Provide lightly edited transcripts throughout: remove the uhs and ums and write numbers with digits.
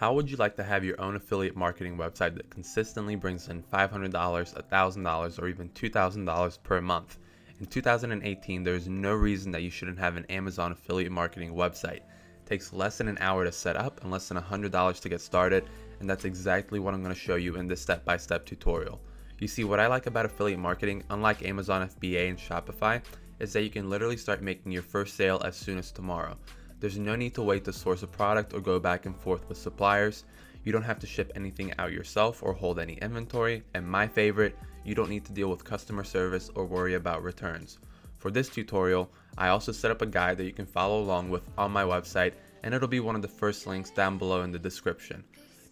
How would you like to have your own affiliate marketing website that consistently brings in $500, $1,000, or even $2,000 per month? In 2018, there's no reason that you shouldn't have an Amazon affiliate marketing website. It takes less than an hour to set up and less than $100 to get started, and that's exactly what I'm going to show you in this step-by-step tutorial. You see, what I like about affiliate marketing, unlike Amazon FBA and Shopify, is that you can literally start making your first sale as soon as tomorrow. There's no need to wait to source a product or go back and forth with suppliers. You don't have to ship anything out yourself or hold any inventory. And my favorite, you don't need to deal with customer service or worry about returns. For this tutorial, I also set up a guide that you can follow along with on my website, and it'll be one of the first links down below in the description.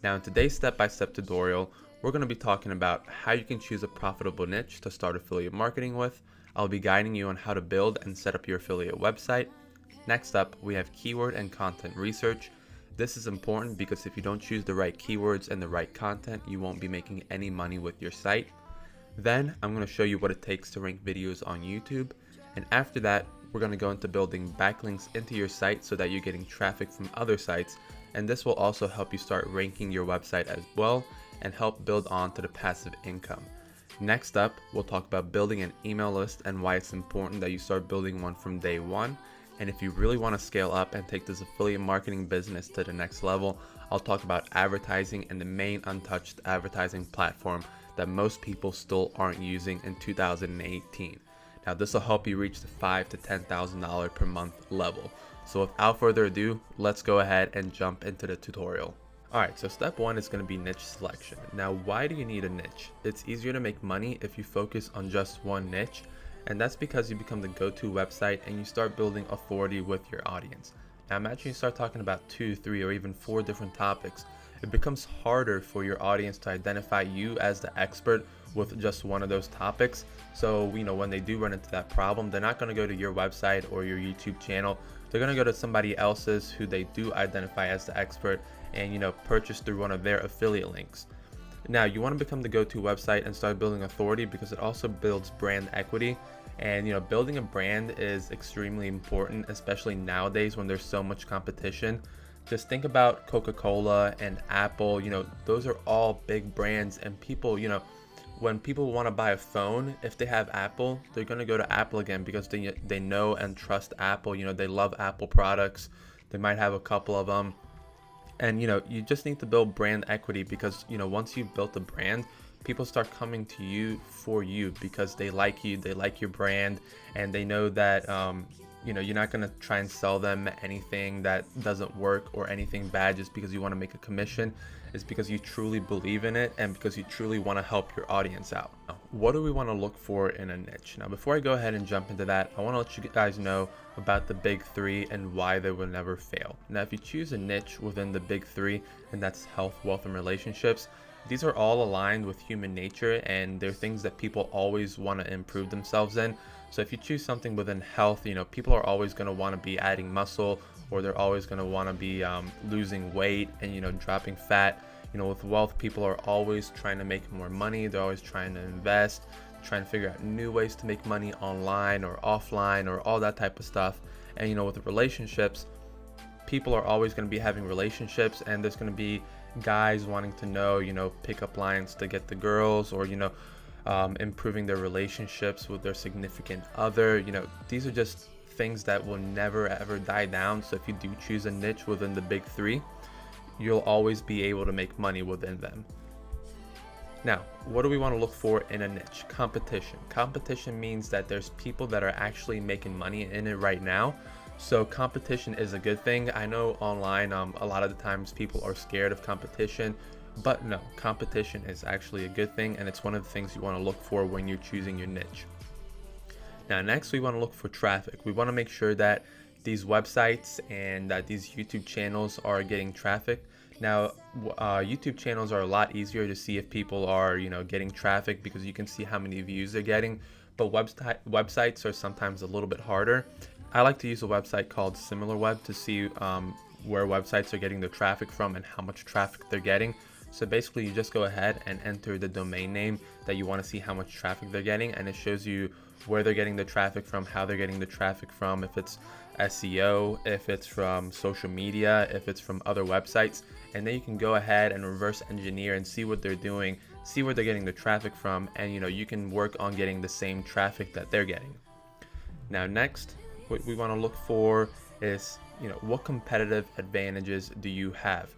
Now in today's step-by-step tutorial, we're going to be talking about how you can choose a profitable niche to start affiliate marketing with. I'll be guiding you on how to build and set up your affiliate website. Next up, we have keyword and content research. This is important because if you don't choose the right keywords and the right content, you won't be making any money with your site. Then I'm going to show you what it takes to rank videos on YouTube. And after that, we're going to go into building backlinks into your site so that you're getting traffic from other sites. And this will also help you start ranking your website as well and help build on to the passive income. Next up, we'll talk about building an email list and why it's important that you start building one from day one. And if you really want to scale up and take this affiliate marketing business to the next level, I'll talk about advertising and the main untouched advertising platform that most people still aren't using in 2018. Now this will help you reach the $5,000 to $10,000 per month level. So without further ado, let's go ahead and jump into the tutorial. Alright, so step one is going to be niche selection. Now why do you need a niche? It's easier to make money if you focus on just one niche. And that's because you become the go-to website and you start building authority with your audience. Now imagine you start talking about 2, 3, or even 4 different topics. It becomes harder for your audience to identify you as the expert with just one of those topics. So, when they do run into that problem, they're not going to go to your website or your YouTube channel. They're going to go to somebody else's who they do identify as the expert and, purchase through one of their affiliate links. Now you want to become the go-to website and start building authority because it also builds brand equity, and building a brand is extremely important, especially nowadays when there's so much competition. Just think about Coca-Cola and Apple. Those are all big brands, and people, when people want to buy a phone, if they have Apple, they're going to go to Apple again because they know and trust Apple. They love Apple products. They might have a couple of them. And you just need to build brand equity because once you've built a brand, people start coming to you for you because they like you, they like your brand, and they know that you're not going to try and sell them anything that doesn't work or anything bad just because you want to make a commission. It's because you truly believe in it and because you truly want to help your audience out. Now, what do we want to look for in a niche? Now, before I go ahead and jump into that, I want to let you guys know about the big 3 and why they will never fail. Now, if you choose a niche within the big 3, and that's health, wealth, and relationships, these are all aligned with human nature, and they're things that people always want to improve themselves in. So if you choose something within health, people are always going to want to be adding muscle, or they're always going to want to be losing weight and dropping fat. With wealth, people are always trying to make more money. They're always trying to invest, trying to figure out new ways to make money online or offline or all that type of stuff. And with relationships, people are always going to be having relationships, and there's going to be guys wanting to know pickup lines to get the girls, or improving their relationships with their significant other. These are just things that will never ever die down. So if you do choose a niche within the big 3, you'll always be able to make money within them. Now, what do we want to look for in a niche? Competition. Competition means that there's people that are actually making money in it right now. So competition is a good thing. I know online a lot of the times people are scared of competition, but no, competition is actually a good thing, and it's one of the things you want to look for when you're choosing your niche. Now next, we want to look for traffic. We want to make sure that these websites and that these YouTube channels are getting traffic. Now YouTube channels are a lot easier to see if people are getting traffic because you can see how many views they're getting, but websites are sometimes a little bit harder. I like to use a website called SimilarWeb to see where websites are getting their traffic from and how much traffic they're getting. So basically you just go ahead and enter the domain name that you want to see how much traffic they're getting, and it shows you where they're getting the traffic from, how they're getting the traffic from, if it's SEO, if it's from social media, if it's from other websites. and then you can go ahead and reverse engineer and see what they're doing, see where they're getting the traffic from, and you can work on getting the same traffic that they're getting. Now next, what we want to look for is what competitive advantages do you have?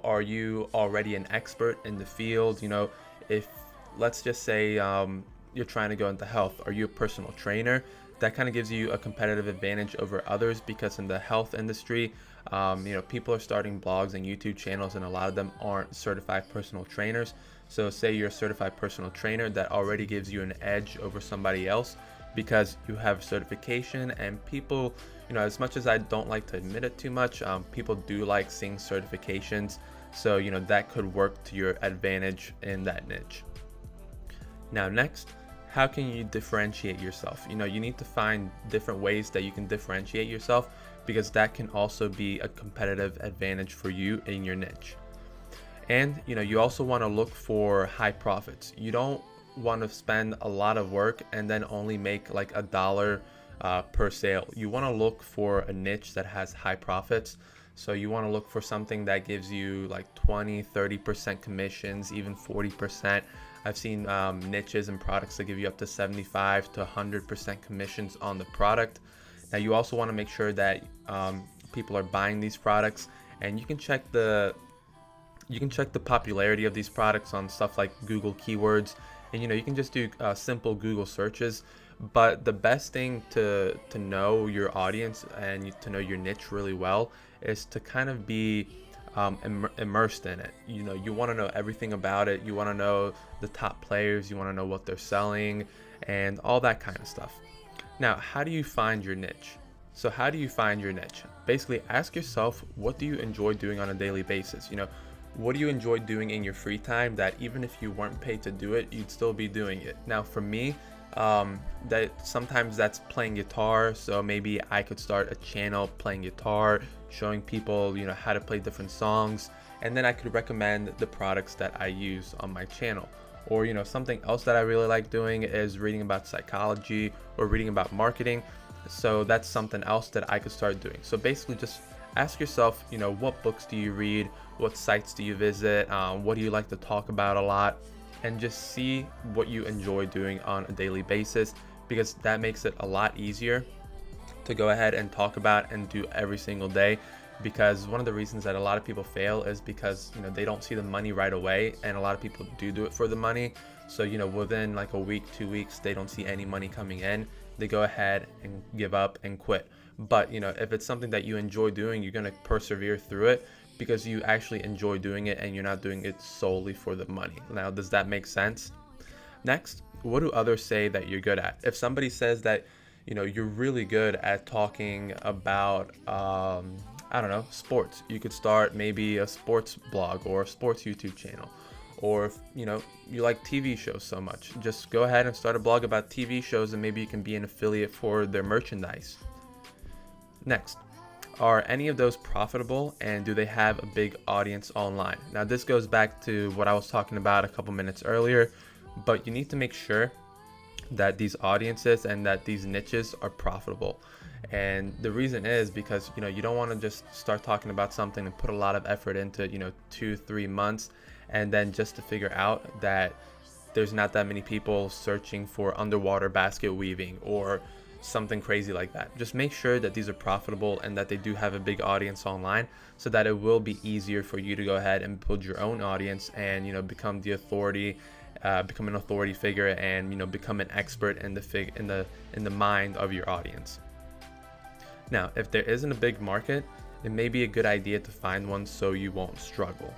Are you already an expert in the field? If, let's just say, you're trying to go into health, are you a personal trainer? That kind of gives you a competitive advantage over others, because in the health industry, people are starting blogs and YouTube channels, and a lot of them aren't certified personal trainers. So say you're a certified personal trainer, that already gives you an edge over somebody else, because you have certification. And people, as much as I don't like to admit it too much, people do like seeing certifications. So that could work to your advantage in that niche. Now next, how can you differentiate yourself? You need to find different ways that you can differentiate yourself, because that can also be a competitive advantage for you in your niche. And you also want to look for high profits. You don't want to spend a lot of work and then only make like $1 per sale. You want to look for a niche that has high profits. So you want to look for something that gives you like 20-30% commissions, even 40%. I've seen niches and products that give you up to 75 to 100% commissions on the product. Now you also want to make sure that people are buying these products, and you can check the popularity of these products on stuff like Google keywords, and you can just do simple Google searches. But the best thing to know your audience and to know your niche really well is to kind of be immersed in it. You want to know everything about it. You want to know the top players. You want to know what they're selling and all that kind of stuff. Now, how do you find your niche? So how do you find your niche? Basically, ask yourself, what do you enjoy doing on a daily basis? What do you enjoy doing in your free time that even if you weren't paid to do it, you'd still be doing it? Now, for me, that sometimes that's playing guitar. So maybe I could start a channel playing guitar, showing people, how to play different songs, and then I could recommend the products that I use on my channel. Or, something else that I really like doing is reading about psychology or reading about marketing. So that's something else that I could start doing. So basically just ask yourself, what books do you read? What sites do you visit? What do you like to talk about a lot? And just see what you enjoy doing on a daily basis, because that makes it a lot easier to go ahead and talk about and do every single day. Because one of the reasons that a lot of people fail is because they don't see the money right away, and a lot of people do it for the money. So within like a week, 2 weeks, they don't see any money coming in, they go ahead and give up and quit. But if it's something that you enjoy doing, you're going to persevere through it, because you actually enjoy doing it and you're not doing it solely for the money. Now, does that make sense? Next, what do others say that you're good at? If somebody says that you're really good at talking about I don't know, sports, you could start maybe a sports blog or a sports YouTube channel. Or if you like TV shows so much, just go ahead and start a blog about TV shows, and maybe you can be an affiliate for their merchandise. Next, are any of those profitable, and do they have a big audience online? Now this goes back to what I was talking about a couple minutes earlier, but you need to make sure that these audiences and that these niches are profitable. And the reason is because you don't want to just start talking about something and put a lot of effort into 2-3 months, and then just to figure out that there's not that many people searching for underwater basket weaving or something crazy like that. Just make sure that these are profitable and that they do have a big audience online, so that it will be easier for you to go ahead and build your own audience and become the authority, become an authority figure, and become an expert in the mind of your audience. Now, if there isn't a big market, it may be a good idea to find one so you won't struggle.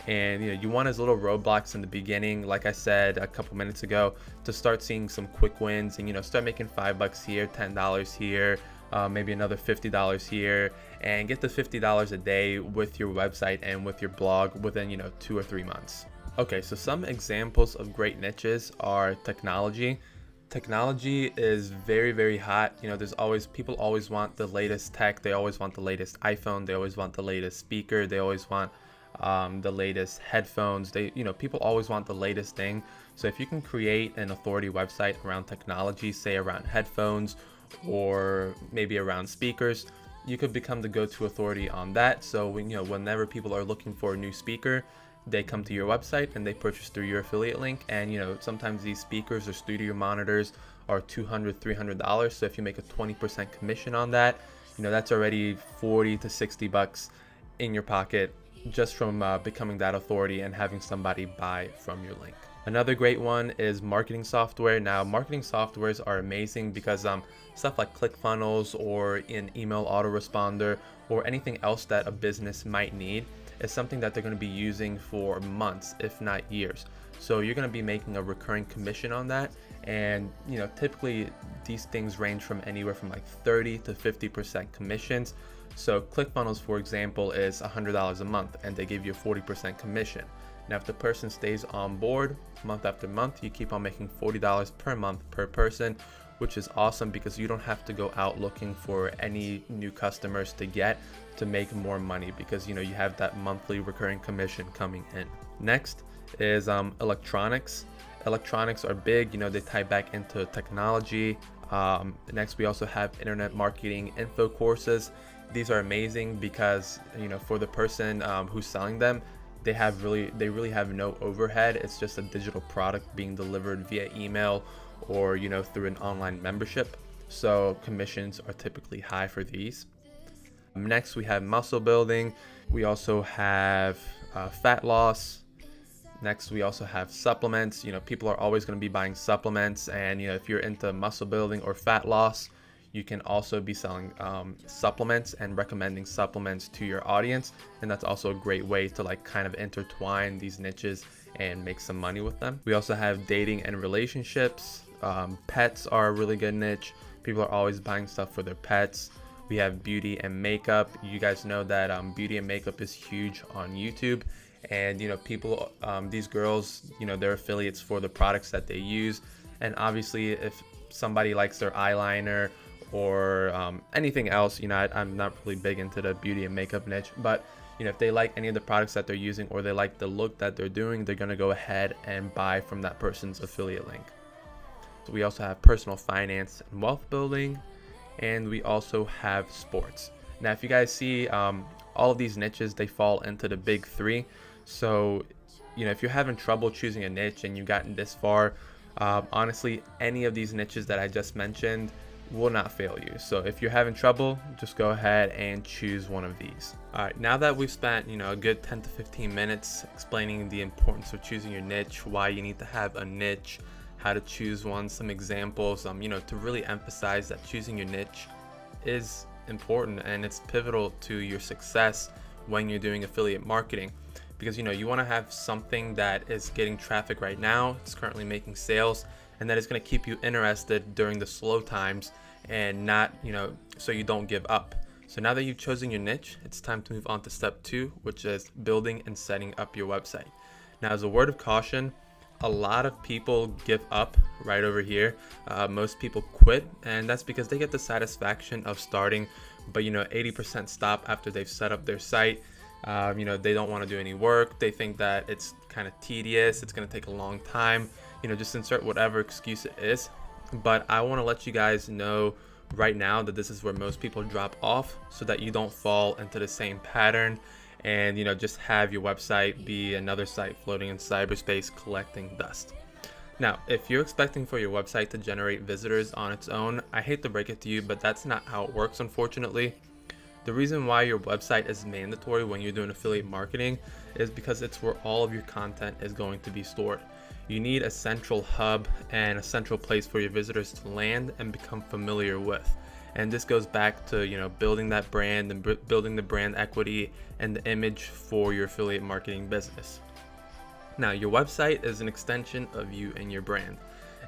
And you want as little roadblocks in the beginning, like I said a couple minutes ago, to start seeing some quick wins and start making $5 here, $10 here, maybe another $50 here, and get to $50 a day with your website and with your blog within 2 or 3 months. Okay, so some examples of great niches are technology. Technology is very, very hot. People always want the latest tech. They always want the latest iPhone. They always want the latest speaker. They always want the latest headphones. People always want the latest thing. So if you can create an authority website around technology, say around headphones or maybe around speakers, you could become the go-to authority on that. So whenever people are looking for a new speaker, they come to your website and they purchase through your affiliate link. And sometimes these speakers or studio monitors are $200, $300. So if you make a 20% commission on that, that's already 40 to 60 bucks in your pocket just from becoming that authority and having somebody buy from your link. Another great one is marketing software. Now, marketing softwares are amazing because stuff like ClickFunnels or an email autoresponder or anything else that a business might need is something that they're going to be using for months, if not years. So you're going to be making a recurring commission on that. And typically these things range from anywhere from like 30 to 50% commissions. So ClickFunnels, for example, is $100 a month and they give you a 40% commission. Now, if the person stays on board month after month, you keep on making $40 per month per person, which is awesome because you don't have to go out looking for any new customers to make more money because you have that monthly recurring commission coming in. Next is electronics. Electronics are big, they tie back into technology. Next, we also have internet marketing info courses. These are amazing because for the person who's selling them, they really have no overhead. It's just a digital product being delivered via email or through an online membership. So commissions are typically high for these. Next, we have muscle building. We also have fat loss. Next, we also have supplements. People are always going to be buying supplements, and if you're into muscle building or fat loss, you can also be selling supplements and recommending supplements to your audience. And that's also a great way to kind of intertwine these niches and make some money with them. We also have dating and relationships. Pets are a really good niche. People are always buying stuff for their pets. We have beauty and makeup. You guys know that beauty and makeup is huge on YouTube. And people, these girls, they're affiliates for the products that they use. And obviously, if somebody likes their eyeliner or anything else, I'm not really big into the beauty and makeup niche, but if they like any of the products that they're using or they like the look that they're doing, they're going to go ahead and buy from that person's affiliate link. So we also have personal finance and wealth building, and we also have sports. Now, if you guys see all of these niches, they fall into the big three. So if you're having trouble choosing a niche and you've gotten this far, honestly, any of these niches that I just mentioned will not fail you. So if you're having trouble, just go ahead and choose one of these. All right, now that we've spent a good 10 to 15 minutes explaining the importance of choosing your niche, why you need to have a niche, how to choose one, some examples, to really emphasize that choosing your niche is important and it's pivotal to your success when you're doing affiliate marketing. Because you want to have something that is getting traffic right now, it's currently making sales, and that is going to keep you interested during the slow times and not, so you don't give up. So now that you've chosen your niche, it's time to move on to step 2, which is building and setting up your website. Now, as a word of caution, a lot of people give up right over here. Most people quit, and that's because they get the satisfaction of starting, but 80% stop after they've set up their site. They don't want to do any work. They think that it's kind of tedious. It's going to take a long time. Just insert whatever excuse it is. But I want to let you guys know right now that this is where most people drop off so that you don't fall into the same pattern and, just have your website be another site floating in cyberspace collecting dust. Now, if you're expecting for your website to generate visitors on its own, I hate to break it to you, but that's not how it works, unfortunately. The reason why your website is mandatory when you're doing affiliate marketing is because it's where all of your content is going to be stored. You need a central hub and a central place for your visitors to land and become familiar with. And this goes back to, building that brand and building the brand equity and the image for your affiliate marketing business. Now, your website is an extension of you and your brand.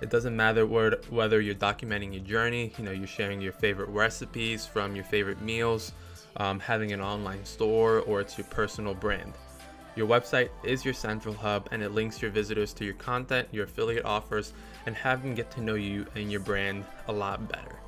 It doesn't matter whether you're documenting your journey, you're sharing your favorite recipes from your favorite meals, having an online store, or it's your personal brand. Your website is your central hub, and it links your visitors to your content, your affiliate offers, and have them get to know you and your brand a lot better.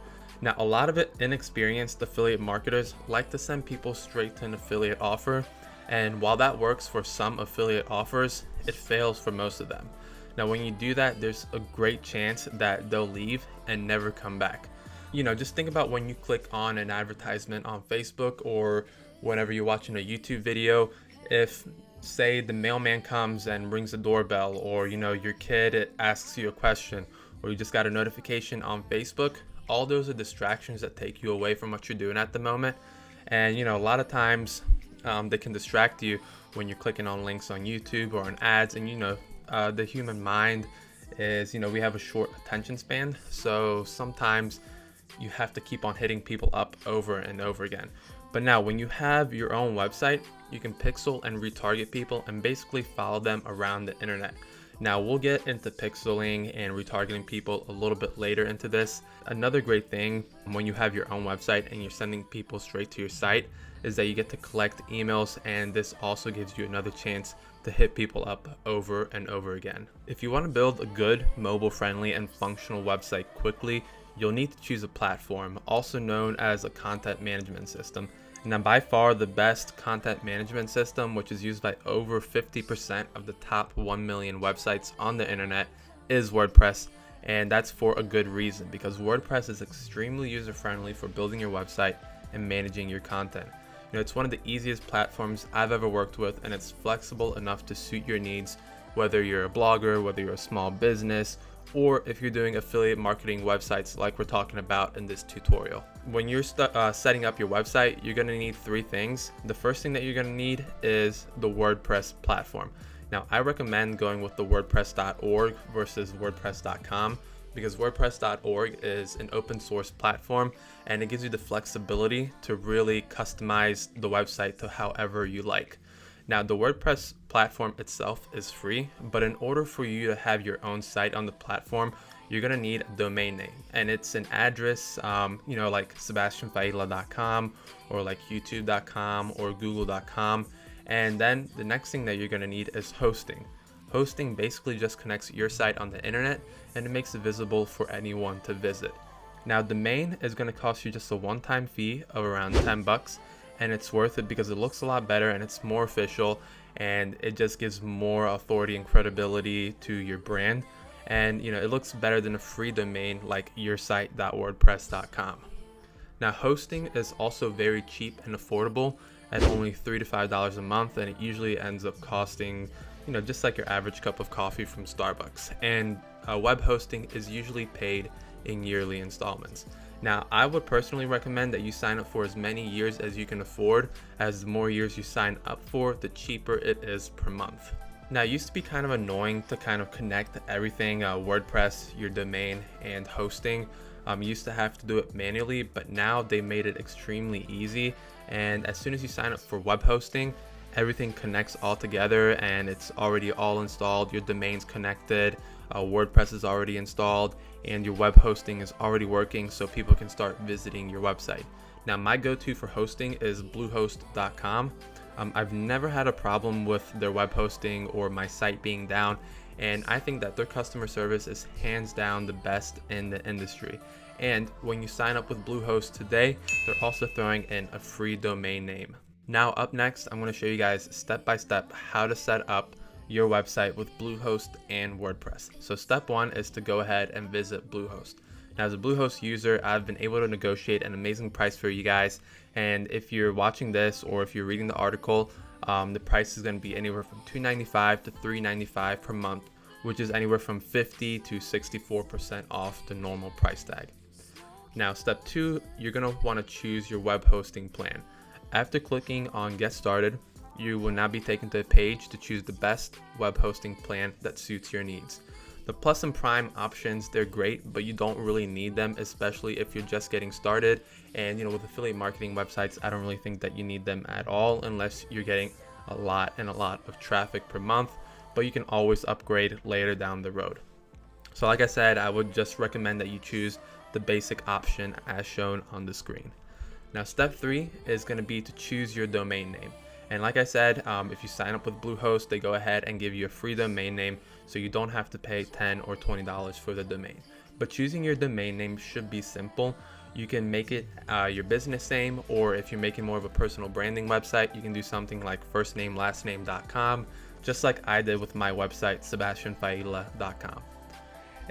Now, a lot of inexperienced affiliate marketers like to send people straight to an affiliate offer, and while that works for some affiliate offers, it fails for most of them. Now, when you do that, there's a great chance that they'll leave and never come back. Just think about when you click on an advertisement on Facebook or whenever you're watching a YouTube video. If, say, the mailman comes and rings the doorbell, or your kid asks you a question, or you just got a notification on Facebook, all those are distractions that take you away from what you're doing at the moment. And a lot of times they can distract you when you're clicking on links on YouTube or on ads. And the human mind is, we have a short attention span, so sometimes you have to keep on hitting people up over and over again. But now when you have your own website, you can pixel and retarget people and basically follow them around the internet. Now we'll get into pixeling and retargeting people a little bit later into this. Another great thing when you have your own website and you're sending people straight to your site is that you get to collect emails, and this also gives you another chance to hit people up over and over again. If you want to build a good, mobile-friendly and functional website quickly, you'll need to choose a platform, also known as a content management system. Now, by far the best content management system, which is used by over 50% of the top 1 million websites on the internet, is WordPress. And that's for a good reason, because WordPress is extremely user-friendly for building your website and managing your content. It's one of the easiest platforms I've ever worked with, and it's flexible enough to suit your needs, whether you're a blogger, whether you're a small business, or if you're doing affiliate marketing websites like we're talking about in this tutorial. When you're setting up your website, you're going to need three things. The first thing that you're going to need is the WordPress platform. Now, I recommend going with the WordPress.org versus WordPress.com, because WordPress.org is an open source platform and it gives you the flexibility to really customize the website to however you like. Now, the WordPress platform itself is free, but in order for you to have your own site on the platform, you're gonna need a domain name, and it's an address, like sebastianfaila.com or like youtube.com or google.com. And then the next thing that you're gonna need is hosting. Hosting basically just connects your site on the internet and it makes it visible for anyone to visit. Now, domain is gonna cost you just a one-time fee of around $10. And it's worth it because it looks a lot better and it's more official, and it just gives more authority and credibility to your brand. And it looks better than a free domain like yoursite.wordpress.com. Now, hosting is also very cheap and affordable at only $3 to $5 a month, and it usually ends up costing just like your average cup of coffee from Starbucks. And web hosting is usually paid in yearly installments. Now, I would personally recommend that you sign up for as many years as you can afford, as the more years you sign up for, the cheaper it is per month. Now, it used to be kind of annoying to kind of connect everything, WordPress, your domain, and hosting. You used to have to do it manually, but now they made it extremely easy. And as soon as you sign up for web hosting, everything connects all together and it's already all installed. Your domain's connected, WordPress is already installed, and your web hosting is already working, so people can start visiting your website. Now, my go-to for hosting is bluehost.com. I've never had a problem with their web hosting or my site being down, and I think that their customer service is hands down the best in the industry. And when you sign up with Bluehost today, they're also throwing in a free domain name. Now, up next, I'm going to show you guys step by step how to set up your website with Bluehost and WordPress. So step one is to go ahead and visit Bluehost. Now, as a Bluehost user, I've been able to negotiate an amazing price for you guys. And if you're watching this or if you're reading the article, the price is going to be anywhere from $295 to $395 per month, which is anywhere from 50 to 64% off the normal price tag. Now, step two, you're going to want to choose your web hosting plan. After clicking on Get Started, you will now be taken to a page to choose the best web hosting plan that suits your needs. The Plus and Prime options, they're great, but you don't really need them, especially if you're just getting started. And with affiliate marketing websites, I don't really think that you need them at all unless you're getting a lot of traffic per month, but you can always upgrade later down the road. So like I said, I would just recommend that you choose the basic option as shown on the screen. Now, step three is going to be to choose your domain name. And like I said, if you sign up with Bluehost, they go ahead and give you a free domain name, so you don't have to pay $10 or $20 for the domain. But choosing your domain name should be simple. You can make it your business name, or if you're making more of a personal branding website, you can do something like firstnamelastname.com, just like I did with my website, sebastianfaila.com.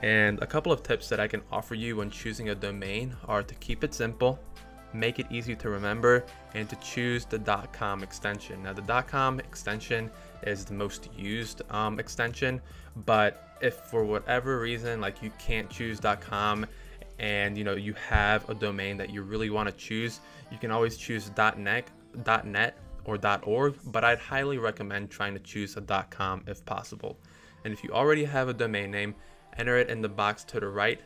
And a couple of tips that I can offer you when choosing a domain are to keep it simple, make it easy to remember, and to choose the .com extension. Now the .com extension is the most used extension, but if for whatever reason like you can't choose .com and you have a domain that you really want to choose, you can always choose .net or .org, but I'd highly recommend trying to choose a .com if possible. And if you already have a domain name, enter it in the box to the right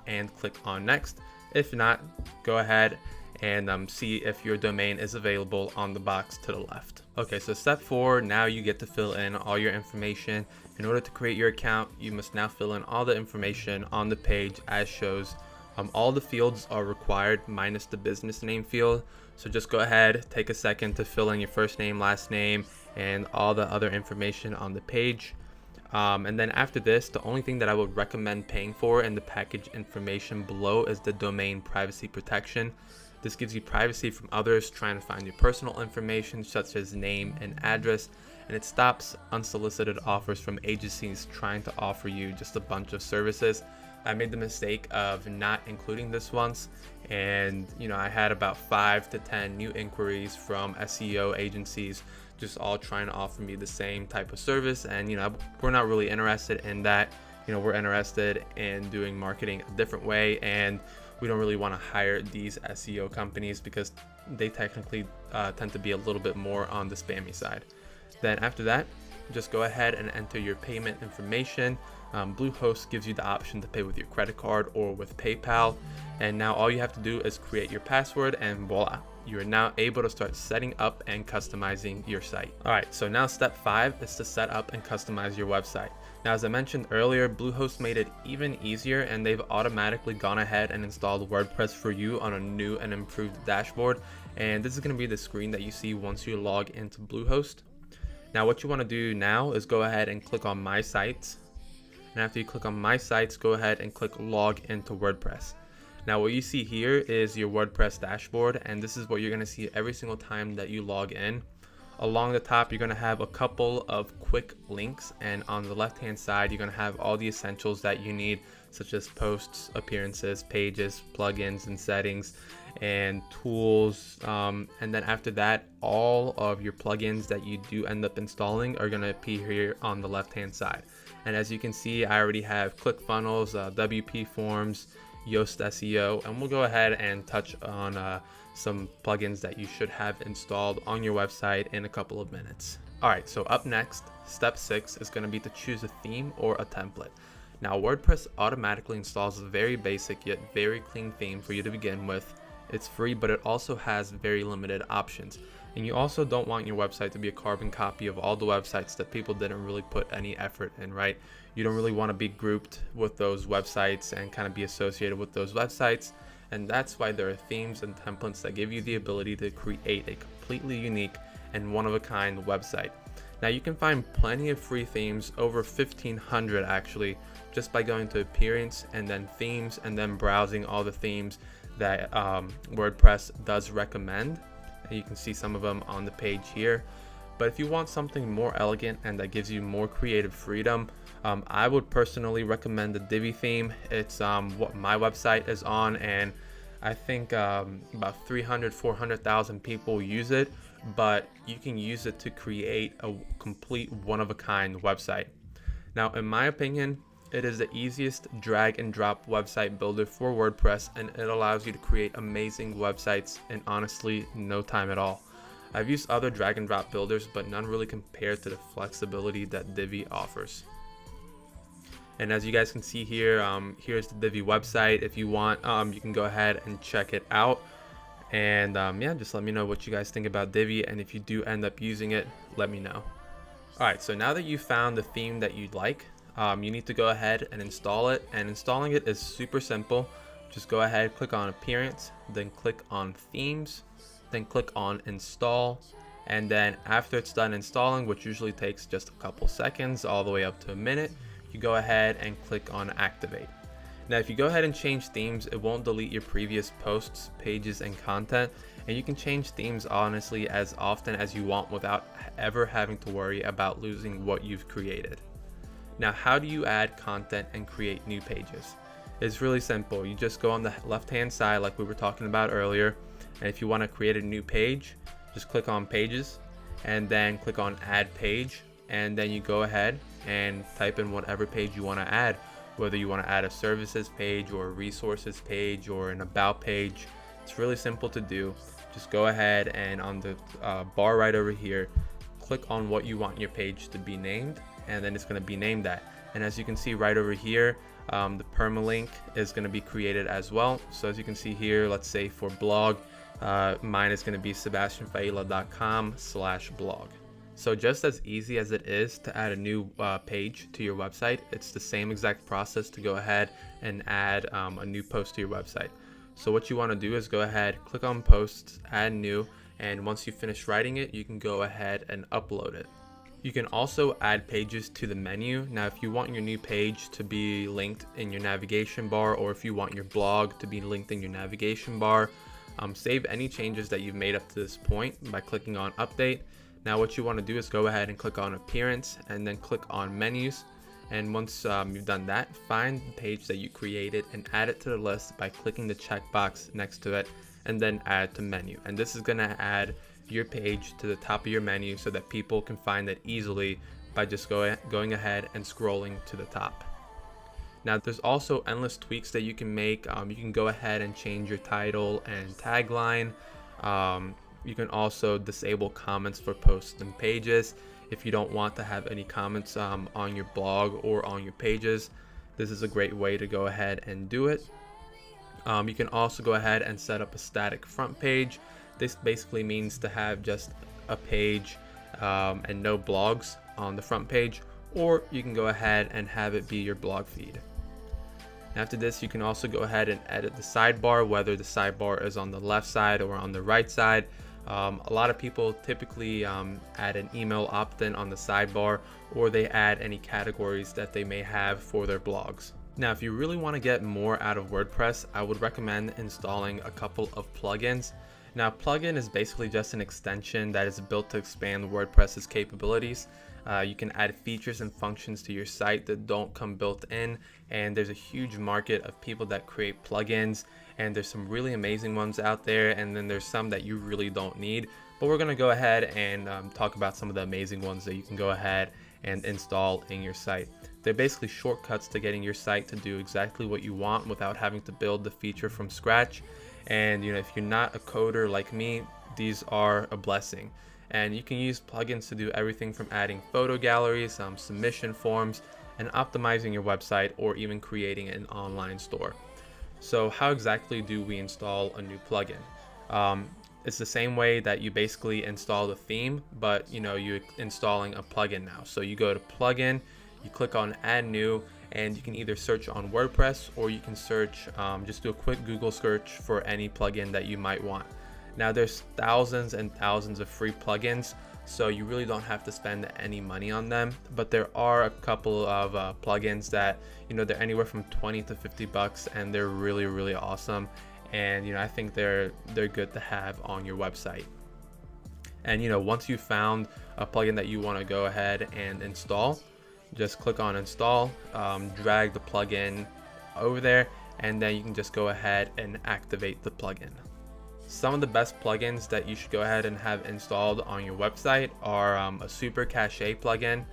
and click on next. If not, go ahead and see if your domain is available on the box to the left. Okay, so step 4, now you get to fill in all your information. In order to create your account, you must now fill in all the information on the page as shows. All the fields are required minus the business name field. So just go ahead, take a second to fill in your first name, last name, and all the other information on the page. And then after this, the only thing that I would recommend paying for in the package information below is the domain privacy protection. This gives you privacy from others trying to find your personal information such as name and address, and it stops unsolicited offers from agencies trying to offer you just a bunch of services. I made the mistake of not including this once, and I had about 5 to 10 new inquiries from SEO agencies just all trying to offer me the same type of service, and we're not really interested in that. We're interested in doing marketing a different way, and we don't really want to hire these SEO companies because they technically tend to be a little bit more on the spammy side. Then after that, just go ahead and enter your payment information. Bluehost gives you the option to pay with your credit card or with PayPal. And now all you have to do is create your password, and voila, you are now able to start setting up and customizing your site. All right, so now step 5 is to set up and customize your website. Now, as I mentioned earlier, Bluehost made it even easier, and they've automatically gone ahead and installed WordPress for you on a new and improved dashboard. And this is going to be the screen that you see once you log into Bluehost. Now, what you want to do now is go ahead and click on My Sites. And after you click on My Sites, go ahead and click Log into WordPress. Now, what you see here is your WordPress dashboard, and this is what you're going to see every single time that you log in. Along the top, you're going to have a couple of quick links, and on the left hand side, you're going to have all the essentials that you need, such as posts, appearances, pages, plugins and settings, and tools. And then after that, all of your plugins that you do end up installing are going to appear here on the left hand side. And as you can see, I already have ClickFunnels, WP Forms, Yoast SEO, and we'll go ahead and touch on some plugins that you should have installed on your website in a couple of minutes. All right, so up next, step 6 is going to be to choose a theme or a template. Now, WordPress automatically installs a very basic yet very clean theme for you to begin with. It's free, but it also has very limited options. And you also don't want your website to be a carbon copy of all the websites that people didn't really put any effort in, right? You don't really want to be grouped with those websites and kind of be associated with those websites. And that's why there are themes and templates that give you the ability to create a completely unique and one-of-a-kind website. Now, you can find plenty of free themes, over 1,500 actually, just by going to Appearance and then Themes and then browsing all the themes that WordPress does recommend. And you can see some of them on the page here. But if you want something more elegant and that gives you more creative freedom, I would personally recommend the Divi theme. It's what my website is on, and I think about 400,000 people use it, but you can use it to create a complete one-of-a-kind website. Now, in my opinion, it is the easiest drag and drop website builder for WordPress, and it allows you to create amazing websites in honestly no time at all. I've used other drag and drop builders, but none really compared to the flexibility that Divi offers. And as you guys can see here, here's the Divi website. If you want, you can go ahead and check it out. And yeah, just let me know what you guys think about Divi, and if you do end up using it, let me know. All right, so now that you found the theme that you'd like, you need to go ahead and install it. And installing it is super simple. Just go ahead, click on Appearance, then click on Themes, then click on Install. And then after it's done installing, which usually takes just a couple seconds all the way up to a minute, you go ahead and click on Activate. Now, if you go ahead and change themes, it won't delete your previous posts, pages, and content, and you can change themes honestly as often as you want without ever having to worry about losing what you've created. Now, how do you add content and create new pages? It's really simple. You just go on the left hand side like we were talking about earlier, and if you want to create a new page, just click on pages and then click on add page, and then you go ahead and type in whatever page you want to add, whether you want to add a services page or a resources page or an about page. It's really simple to do. Just go ahead and on the bar right over here, click on what you want your page to be named, and then it's going to be named that. And as you can see right over here, the permalink is going to be created as well. So as you can see here, let's say for blog, mine is going to be sebastianfailla.com/blog. So just as easy as it is to add a new page to your website, it's the same exact process to go ahead and add a new post to your website. So what you want to do is go ahead, click on posts, add new, and once you finish writing it, you can go ahead and upload it. You can also add pages to the menu. Now, if you want your new page to be linked in your navigation bar, or if you want your blog to be linked in your navigation bar, save any changes that you've made up to this point by clicking on update. Now, what you want to do is go ahead and click on appearance and then click on menus. And once you've done that, find the page that you created and add it to the list by clicking the checkbox next to it and then add to menu. And this is going to add your page to the top of your menu so that people can find it easily by just going ahead and scrolling to the top. Now, there's also endless tweaks that you can make. You can go ahead and change your title and tagline. You can also disable comments for posts and pages if you don't want to have any comments on your blog or on your pages. This is a great way to go ahead and do it. You can also go ahead and set up a static front page. This basically means to have just a page and no blogs on the front page, or you can go ahead and have it be your blog feed. After this, you can also go ahead and edit the sidebar, whether the sidebar is on the left side or on the right side. A lot of people typically add an email opt-in on the sidebar, or they add any categories that they may have for their blogs. Now, if you really want to get more out of WordPress, I would recommend installing a couple of plugins. Now, plugin is basically just an extension that is built to expand WordPress's capabilities. You can add features and functions to your site that don't come built in, and there's a huge market of people that create plugins, and there's some really amazing ones out there, and then there's some that you really don't need. But we're going to go ahead and talk about some of the amazing ones that you can go ahead and install in your site. They're basically shortcuts to getting your site to do exactly what you want without having to build the feature from scratch. And if you're not a coder like me, these are a blessing. And you can use plugins to do everything from adding photo galleries, submission forms, and optimizing your website, or even creating an online store. So how exactly do we install a new plugin? It's the same way that you basically install the theme, but you're installing a plugin now. So you go to plugin, you click on add new, and you can either search on WordPress, or you can search, just do a quick Google search for any plugin that you might want. Now, there's thousands and thousands of free plugins, so you really don't have to spend any money on them. But there are a couple of plugins that they're anywhere from 20 to 50 bucks, and they're really, really awesome. And I think they're good to have on your website. And once you found a plugin that you want to go ahead and install, just click on install, drag the plugin over there, and then you can just go ahead and activate the plugin. Some of the best plugins that you should go ahead and have installed on your website are a Super Cache plugin.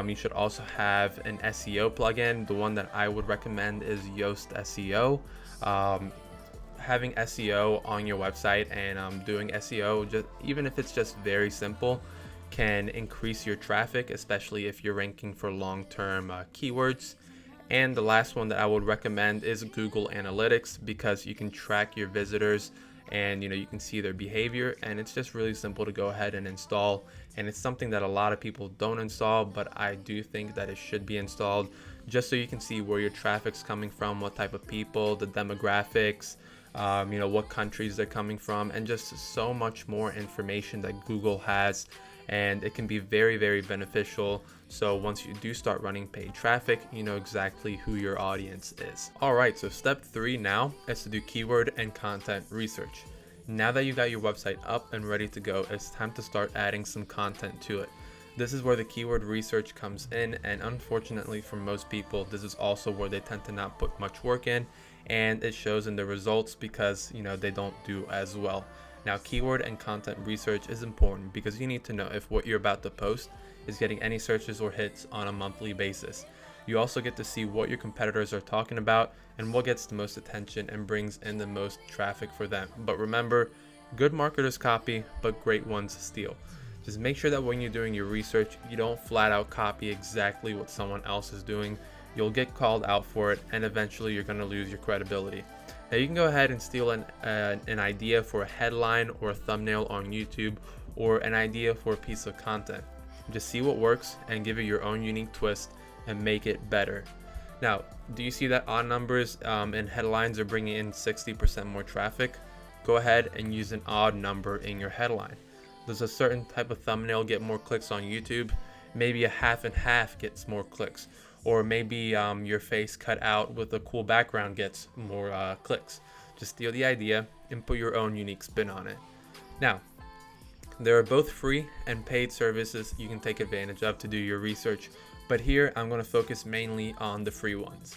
You should also have an SEO plugin. The one that I would recommend is Yoast SEO. Having SEO on your website and doing SEO, even if it's just very simple, can increase your traffic, especially if you're ranking for long-term keywords. And the last one that I would recommend is Google Analytics, because you can track your visitors and you can see their behavior, and it's just really simple to go ahead and install. And it's something that a lot of people don't install, but I do think that it should be installed, just so you can see where your traffic's coming from, what type of people, the demographics, what countries they're coming from, and just so much more information that Google has. And it can be very, very beneficial. So once you do start running paid traffic, you know exactly who your audience is. All right, so step 3 now is to do keyword and content research. Now that you got your website up and ready to go, it's time to start adding some content to it. This is where the keyword research comes in, and unfortunately for most people, this is also where they tend to not put much work in, and it shows in the results because they don't do as well. Now, keyword and content research is important because you need to know if what you're about to post is getting any searches or hits on a monthly basis. You also get to see what your competitors are talking about and what gets the most attention and brings in the most traffic for them. But remember, good marketers copy, but great ones steal. Just make sure that when you're doing your research, you don't flat out copy exactly what someone else is doing. You'll get called out for it, and eventually you're going to lose your credibility. Now, you can go ahead and steal an idea for a headline or a thumbnail on YouTube, or an idea for a piece of content. Just see what works and give it your own unique twist and make it better. Now, do you see that odd numbers and headlines are bringing in 60% more traffic? Go ahead and use an odd number in your headline. Does a certain type of thumbnail get more clicks on YouTube? Maybe a half and half gets more clicks. Or maybe your face cut out with a cool background gets more clicks. Just steal the idea and put your own unique spin on it. Now, there are both free and paid services you can take advantage of to do your research, but here I'm going to focus mainly on the free ones.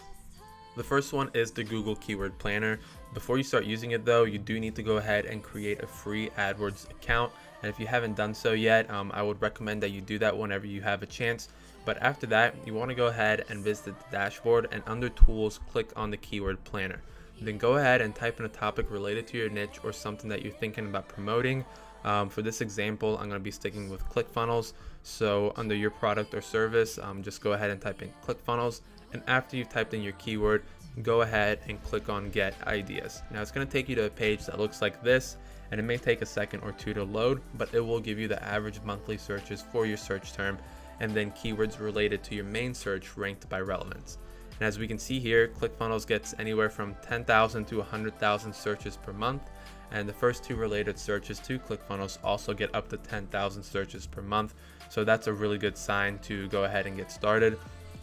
The first one is the Google Keyword Planner. Before you start using it though, you do need to go ahead and create a free AdWords account. And if you haven't done so yet, I would recommend that you do that whenever you have a chance. But after that, you want to go ahead and visit the dashboard, and under Tools, click on the Keyword Planner. Then go ahead and type in a topic related to your niche or something that you're thinking about promoting. For this example, I'm going to be sticking with ClickFunnels. So under your product or service, just go ahead and type in ClickFunnels. And after you've typed in your keyword, go ahead and click on Get Ideas. Now it's going to take you to a page that looks like this, and it may take a second or two to load, but it will give you the average monthly searches for your search term, and then keywords related to your main search ranked by relevance. And as we can see here, ClickFunnels gets anywhere from 10,000 to 100,000 searches per month, and the first two related searches to ClickFunnels also get up to 10,000 searches per month. So that's a really good sign to go ahead and get started.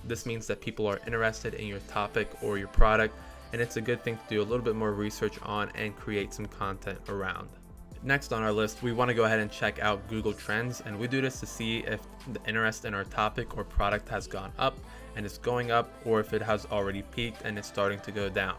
This means that people are interested in your topic or your product, and it's a good thing to do a little bit more research on and create some content around. Next on our list, we want to go ahead and check out Google Trends, and we do this to see if the interest in our topic or product has gone up and it's going up, or if it has already peaked and it's starting to go down.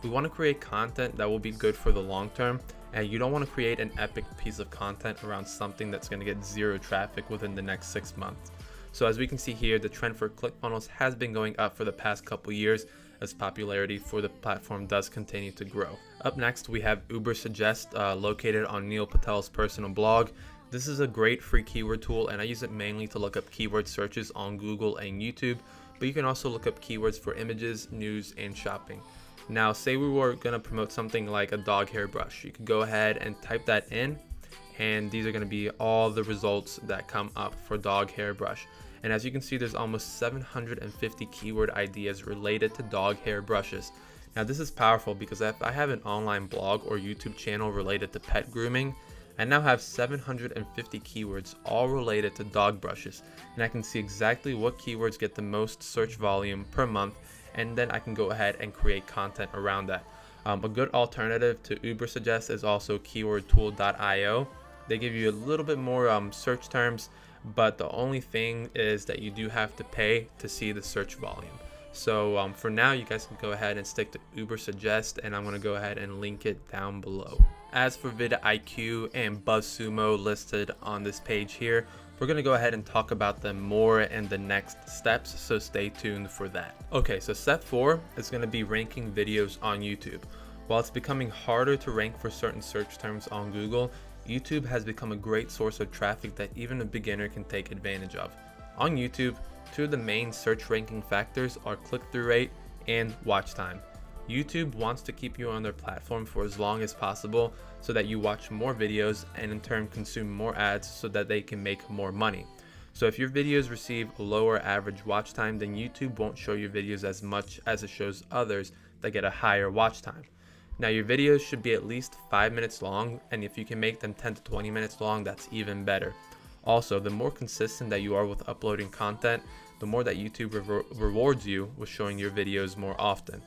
We want to create content that will be good for the long term, and you don't want to create an epic piece of content around something that's going to get zero traffic within the next 6 months. So as we can see here, the trend for ClickFunnels has been going up for the past couple years as popularity for the platform does continue to grow. Up next, we have Ubersuggest, located on Neil Patel's personal blog. This is a great free keyword tool, and I use it mainly to look up keyword searches on Google and YouTube, but you can also look up keywords for images, news, and shopping. Now, say we were going to promote something like a dog hair brush. You could go ahead and type that in, and these are going to be all the results that come up for dog hair brush. And as you can see, there's almost 750 keyword ideas related to dog hair brushes. Now, this is powerful because if I have an online blog or YouTube channel related to pet grooming, I now have 750 keywords all related to dog brushes, and I can see exactly what keywords get the most search volume per month, and then I can go ahead and create content around that. A good alternative to Ubersuggest is also keywordtool.io. They give you a little bit more search terms, but the only thing is that you do have to pay to see the search volume. So for now, you guys can go ahead and stick to Ubersuggest, and I'm going to go ahead and link it down below. As for vidIQ and BuzzSumo listed on this page here, we're going to go ahead and talk about them more in the next steps, so stay tuned for that. Okay, so step 4 is going to be ranking videos on YouTube. While it's becoming harder to rank for certain search terms on Google, YouTube has become a great source of traffic that even a beginner can take advantage of. On YouTube, two of the main search ranking factors are click-through rate and watch time. YouTube wants to keep you on their platform for as long as possible so that you watch more videos and in turn consume more ads so that they can make more money. So if your videos receive a lower average watch time, then YouTube won't show your videos as much as it shows others that get a higher watch time. Now, your videos should be at least 5 minutes long, and if you can make them 10 to 20 minutes long, that's even better. Also, the more consistent that you are with uploading content, the more that YouTube rewards you with showing your videos more often.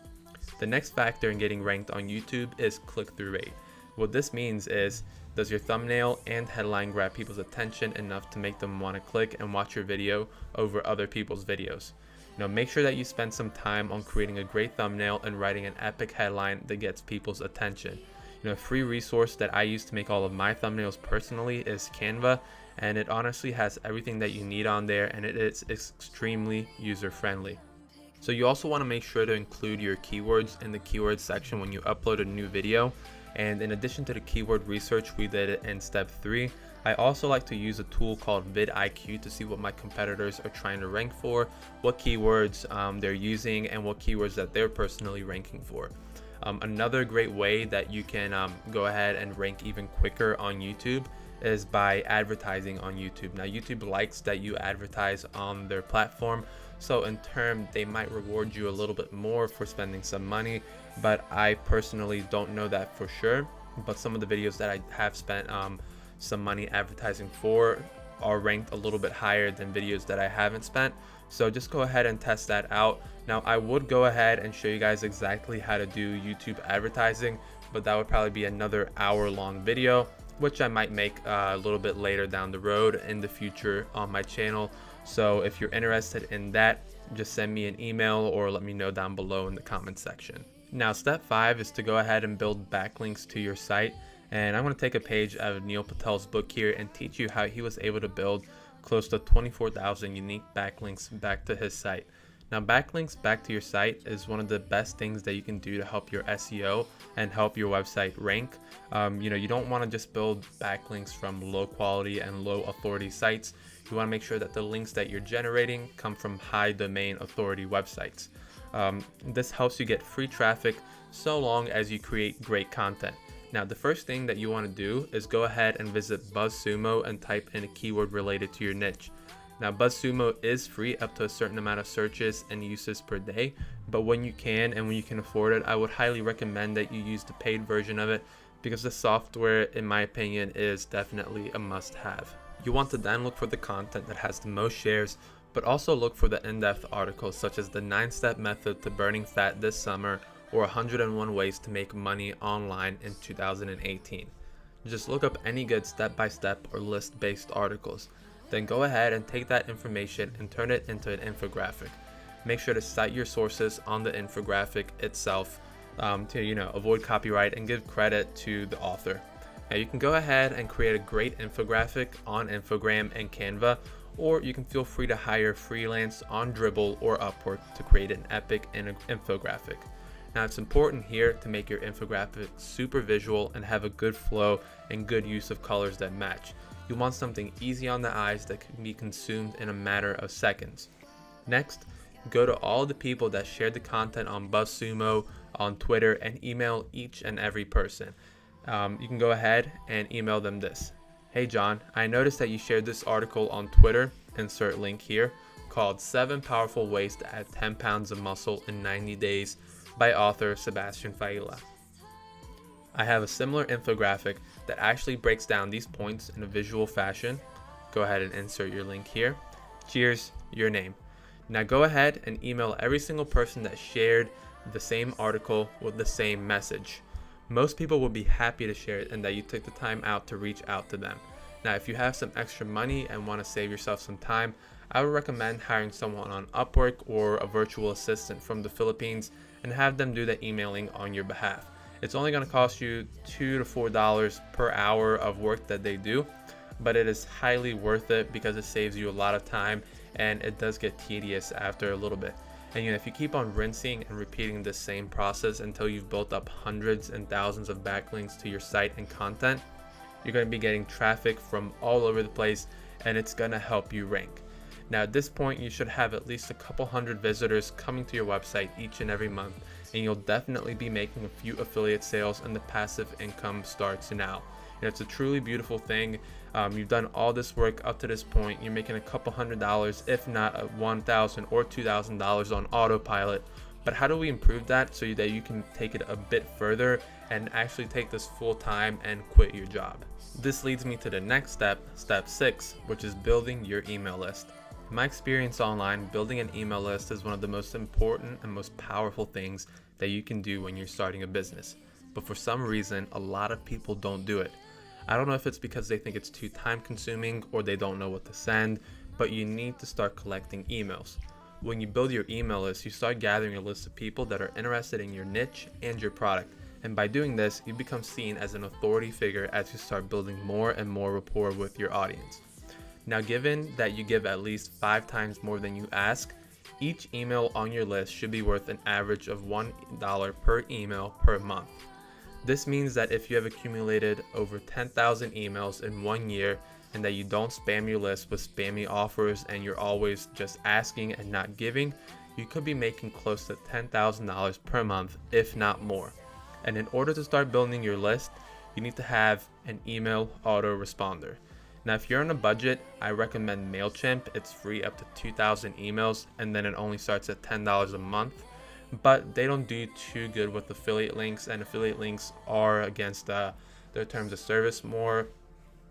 The next factor in getting ranked on YouTube is click-through rate. What this means is Does your thumbnail and headline grab people's attention enough to make them want to click and watch your video over other people's videos? Make sure that you spend some time on creating a great thumbnail and writing an epic headline that gets people's attention. A free resource that I use to make all of my thumbnails personally is Canva, and it honestly has everything that you need on there, and it is extremely user-friendly. So you also want to make sure to include your keywords in the keyword section when you upload a new video. And in addition to the keyword research we did in step 3, I also like to use a tool called vidIQ to see what my competitors are trying to rank for, what keywords they're using, and what keywords that they're personally ranking for. Another great way that you can go ahead and rank even quicker on YouTube is by advertising on YouTube. Now, YouTube likes that you advertise on their platform, so in turn they might reward you a little bit more for spending some money, but I personally don't know that for sure. But some of the videos that I have spent some money advertising for are ranked a little bit higher than videos that I haven't spent. So just go ahead and test that out. Now, I would go ahead and show you guys exactly how to do YouTube advertising, but that would probably be another hour-long video, which I might make a little bit later down the road in the future on my channel. So if you're interested in that, just send me an email or let me know down below in the comment section. Now, step 5 is to go ahead and build backlinks to your site. And I'm going to take a page out of Neil Patel's book here and teach you how he was able to build close to 24,000 unique backlinks back to his site. Now, backlinks back to your site is one of the best things that you can do to help your SEO and help your website rank. You don't want to just build backlinks from low quality and low authority sites. You want to make sure that the links that you're generating come from high domain authority websites. This helps you get free traffic so long as you create great content. Now, the first thing that you want to do is go ahead and visit BuzzSumo and type in a keyword related to your niche. Now, BuzzSumo is free up to a certain amount of searches and uses per day, but when you can and when you can afford it, I would highly recommend that you use the paid version of it, because the software, in my opinion, is definitely a must-have. You want to then look for the content that has the most shares, but also look for the in-depth articles such as the 9-step method to burning fat this summer or 101 ways to make money online in 2018. Just look up any good step-by-step or list-based articles. Then go ahead and take that information and turn it into an infographic. Make sure to cite your sources on the infographic itself to avoid copyright and give credit to the author. Now, you can go ahead and create a great infographic on Infogram and Canva, or you can feel free to hire freelance on Dribbble or Upwork to create an epic infographic. Now, it's important here to make your infographic super visual and have a good flow and good use of colors that match. You want something easy on the eyes that can be consumed in a matter of seconds. Next, go to all the people that shared the content on BuzzSumo, on Twitter, and email each and every person. You can go ahead and email them this. Hey John, I noticed that you shared this article on Twitter, insert link here, called 7 Powerful Ways to Add 10 Pounds of Muscle in 90 Days by author Sebastian Failla. I have a similar infographic that actually breaks down these points in a visual fashion. Go ahead and insert your link here. Cheers, your name. Now go ahead and email every single person that shared the same article with the same message. Most people will be happy to share it and that you took the time out to reach out to them. Now, if you have some extra money and want to save yourself some time, I would recommend hiring someone on Upwork or a virtual assistant from the Philippines and have them do the emailing on your behalf. It's only going to cost you $2 to $4 per hour of work that they do, but it is highly worth it because it saves you a lot of time and it does get tedious after a little bit. And if you keep on rinsing and repeating the same process until you've built up hundreds and thousands of backlinks to your site and content, you're going to be getting traffic from all over the place and it's going to help you rank. Now, at this point, you should have at least a couple hundred visitors coming to your website each and every month, and you'll definitely be making a few affiliate sales and the passive income starts now. And it's a truly beautiful thing. You've done all this work up to this point. You're making a couple $100s, if not $1,000 or $2,000 on autopilot. But how do we improve that so that you can take it a bit further and actually take this full time and quit your job? This leads me to the next step, step 6, which is building your email list. In my experience online, building an email list is one of the most important and most powerful things that you can do when you're starting a business. But for some reason, a lot of people don't do it. I don't know if it's because they think it's too time consuming or they don't know what to send, but you need to start collecting emails. When you build your email list, you start gathering a list of people that are interested in your niche and your product. And by doing this, you become seen as an authority figure as you start building more and more rapport with your audience. Now, given that you give at least 5 times more than you ask, each email on your list should be worth an average of $1 per email per month. This means that if you have accumulated over 10,000 emails in 1 year and that you don't spam your list with spammy offers and you're always just asking and not giving, you could be making close to $10,000 per month, if not more. And in order to start building your list, you need to have an email autoresponder. Now, if you're on a budget, I recommend MailChimp. It's free up to 2,000 emails, and then it only starts at $10 a month. But they don't do too good with affiliate links, and affiliate links are against their terms of service more.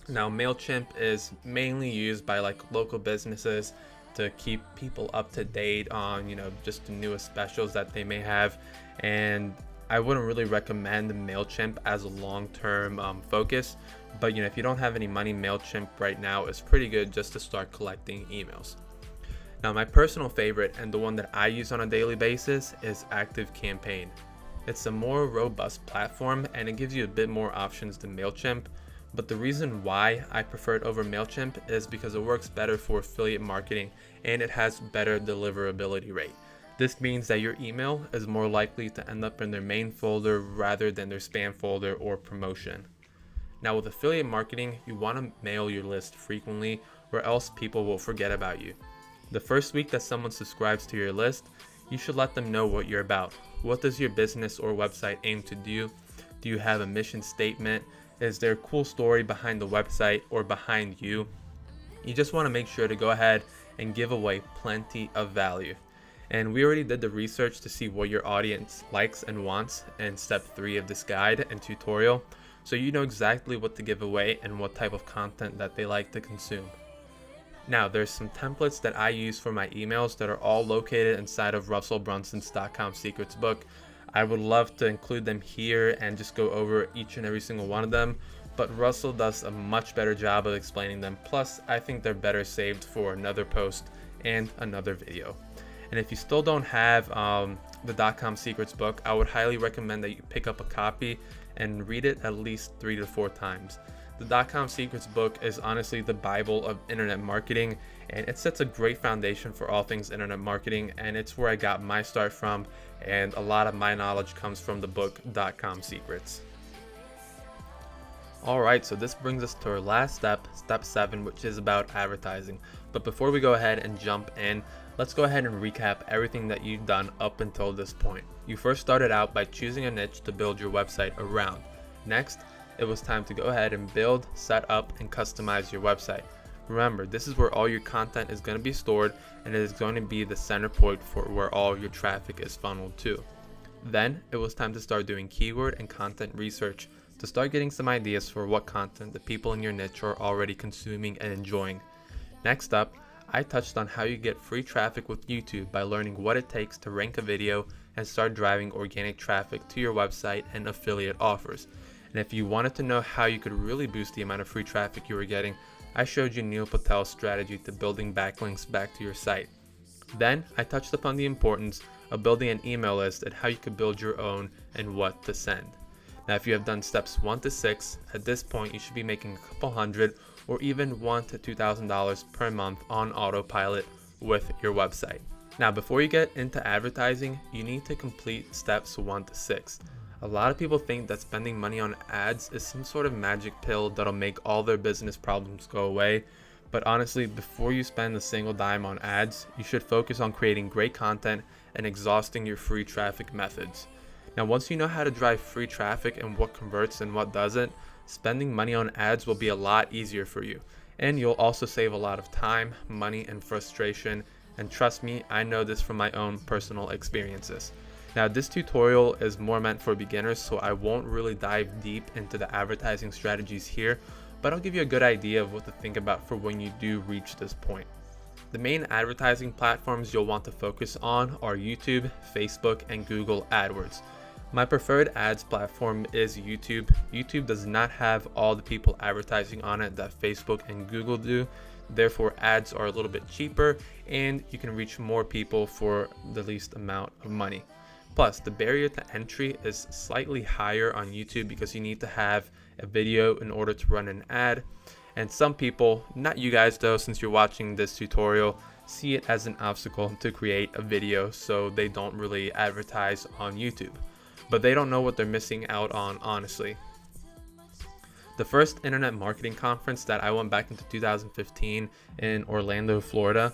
Now, MailChimp is mainly used by like local businesses to keep people up to date on, just the newest specials that they may have. And I wouldn't really recommend MailChimp as a long-term focus, but if you don't have any money, MailChimp right now is pretty good just to start collecting emails. Now, my personal favorite and the one that I use on a daily basis is ActiveCampaign. It's a more robust platform and it gives you a bit more options than MailChimp, but the reason why I prefer it over MailChimp is because it works better for affiliate marketing and it has better deliverability rate. This means that your email is more likely to end up in their main folder rather than their spam folder or promotion. Now, with affiliate marketing, you want to mail your list frequently or else people will forget about you. The first week that someone subscribes to your list, you should let them know what you're about. What does your business or website aim to do? Do you have a mission statement? Is there a cool story behind the website or behind you? You just want to make sure to go ahead and give away plenty of value. And we already did the research to see what your audience likes and wants in step 3 of this guide and tutorial, so you know exactly what to give away and what type of content that they like to consume. Now, there's some templates that I use for my emails that are all located inside of RussellBrunson's.com secrets book. I would love to include them here and just go over each and every single one of them, but Russell does a much better job of explaining them. Plus, I think they're better saved for another post and another video. And if you still don't have the .com secrets book, I would highly recommend that you pick up a copy and read it at least 3 to 4 times. The .com secrets book is honestly the Bible of internet marketing, and it sets a great foundation for all things internet marketing, and it's where I got my start from, and a lot of my knowledge comes from the book .com secrets. Alright, so this brings us to our last step, step 7, which is about advertising. But before we go ahead and jump in, let's go ahead and recap everything that you've done up until this point. You first started out by choosing a niche to build your website around. Next, it was time to go ahead and build, set up, and customize your website. Remember, this is where all your content is going to be stored, and it is going to be the center point for where all your traffic is funneled to. Then, it was time to start doing keyword and content research to start getting some ideas for what content the people in your niche are already consuming and enjoying. Next up, I touched on how you get free traffic with YouTube by learning what it takes to rank a video and start driving organic traffic to your website and affiliate offers. And if you wanted to know how you could really boost the amount of free traffic you were getting, I showed you Neil Patel's strategy to building backlinks back to your site. Then I touched upon the importance of building an email list and how you could build your own and what to send. Now, if you have done steps 1 to 6, at this point you should be making a couple hundred or even $1,000 to $2,000 per month on autopilot with your website. Now, before you get into advertising, you need to complete steps 1 to 6. A lot of people think that spending money on ads is some sort of magic pill that'll make all their business problems go away. But honestly, before you spend a single dime on ads, you should focus on creating great content and exhausting your free traffic methods. Now, once you know how to drive free traffic and what converts and what doesn't, spending money on ads will be a lot easier for you. And you'll also save a lot of time, money, and frustration. And trust me, I know this from my own personal experiences. Now, this tutorial is more meant for beginners, so I won't really dive deep into the advertising strategies here, but I'll give you a good idea of what to think about for when you do reach this point. The main advertising platforms you'll want to focus on are YouTube, Facebook, and Google AdWords. My preferred ads platform is YouTube. YouTube does not have all the people advertising on it that Facebook and Google do. Therefore, ads are a little bit cheaper and you can reach more people for the least amount of money. Plus, the barrier to entry is slightly higher on YouTube because you need to have a video in order to run an ad. And some people, not you guys though, since you're watching this tutorial, see it as an obstacle to create a video, so they don't really advertise on YouTube. But they don't know what they're missing out on, honestly. The first internet marketing conference that I went back into 2015 in Orlando, Florida,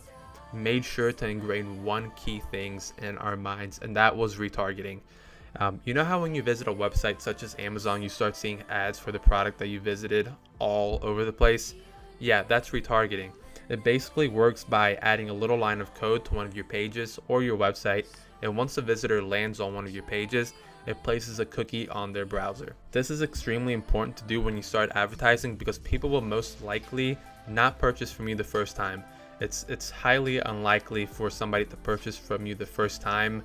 made sure to ingrain one key things in our minds, and that was retargeting. You know how when you visit a website such as Amazon, you start seeing ads for the product that you visited all over the place? Yeah, that's retargeting. It basically works by adding a little line of code to one of your pages or your website, and once the visitor lands on one of your pages, it places a cookie on their browser. This is extremely important to do when you start advertising because people will most likely not purchase from you the first time. It's highly unlikely for somebody to purchase from you the first time,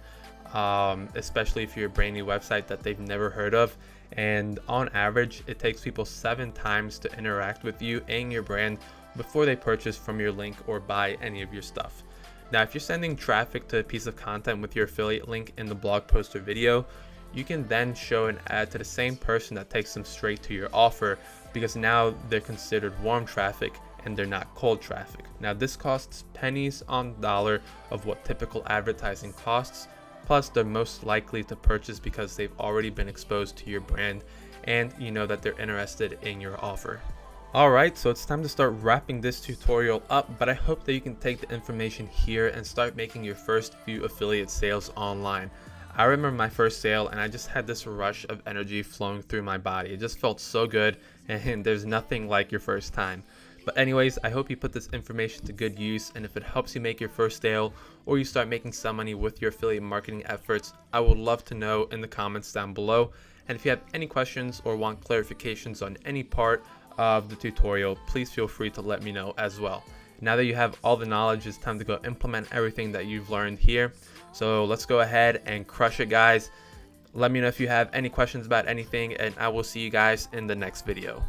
especially if you're a brand new website that they've never heard of. And on average, it takes people 7 times to interact with you and your brand before they purchase from your link or buy any of your stuff. Now, if you're sending traffic to a piece of content with your affiliate link in the blog post or video, you can then show an ad to the same person that takes them straight to your offer, because now they're considered warm traffic and they're not cold traffic. Now, this costs pennies on the dollar of what typical advertising costs, plus they're most likely to purchase because they've already been exposed to your brand and you know that they're interested in your offer. Alright, so it's time to start wrapping this tutorial up, but I hope that you can take the information here and start making your first few affiliate sales online. I remember my first sale and I just had this rush of energy flowing through my body. It just felt so good, and there's nothing like your first time. But anyways, I hope you put this information to good use, and if it helps you make your first sale or you start making some money with your affiliate marketing efforts, I would love to know in the comments down below. And if you have any questions or want clarifications on any part of the tutorial, please feel free to let me know as well. Now that you have all the knowledge, it's time to go implement everything that you've learned here. So let's go ahead and crush it, guys. Let me know if you have any questions about anything, and I will see you guys in the next video.